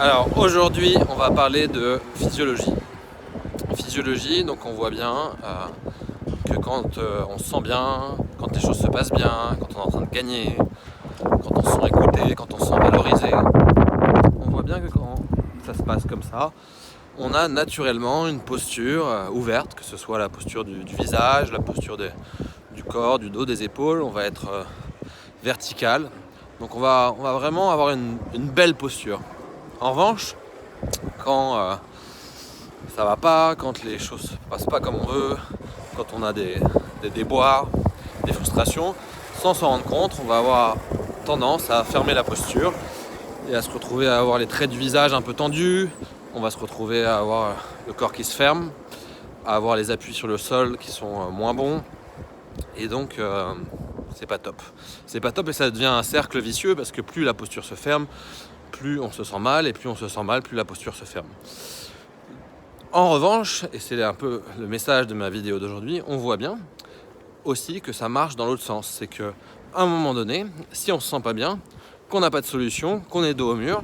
Alors aujourd'hui on va parler de physiologie. Physiologie, donc on voit bien que quand on se sent bien, quand les choses se passent bien, quand on est en train de gagner, quand on se sent écouté, quand on se sent valorisé, on voit bien que quand ça se passe comme ça, on a naturellement une posture ouverte, que ce soit la posture du visage, la posture du corps, du dos, des épaules, on va être vertical. Donc on va vraiment avoir une belle posture. En revanche, quand ça va pas, quand les choses se passent pas comme on veut, quand on a des déboires, des frustrations, sans s'en rendre compte, on va avoir tendance à fermer la posture et à se retrouver à avoir les traits du visage un peu tendus, on va se retrouver à avoir le corps qui se ferme, à avoir les appuis sur le sol qui sont moins bons, et donc c'est pas top. C'est pas top et ça devient un cercle vicieux parce que plus la posture se ferme, plus on se sent mal, et plus on se sent mal, plus la posture se ferme. En revanche, et c'est un peu le message de ma vidéo d'aujourd'hui, on voit bien aussi que ça marche dans l'autre sens. C'est qu'à un moment donné, si on se sent pas bien, qu'on n'a pas de solution, qu'on est dos au mur,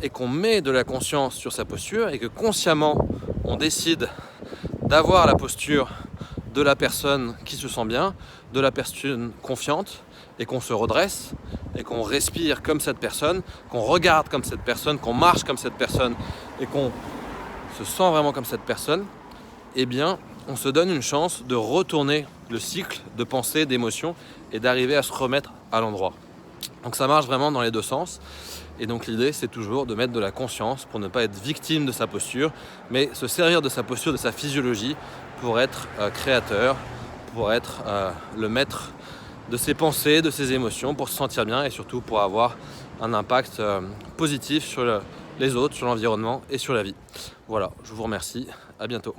et qu'on met de la conscience sur sa posture, et que consciemment on décide d'avoir la posture de la personne qui se sent bien, de la personne confiante, et qu'on se redresse, et qu'on respire comme cette personne, qu'on regarde comme cette personne, qu'on marche comme cette personne, et qu'on se sent vraiment comme cette personne, eh bien, on se donne une chance de retourner le cycle de pensée, d'émotion, et d'arriver à se remettre à l'endroit. Donc ça marche vraiment dans les deux sens. Et donc l'idée, c'est toujours de mettre de la conscience pour ne pas être victime de sa posture, mais se servir de sa posture, de sa physiologie, pour être créateur, pour être le maître de ses pensées, de ses émotions, pour se sentir bien et surtout pour avoir un impact positif sur les autres, sur l'environnement et sur la vie. Voilà, je vous remercie, à bientôt.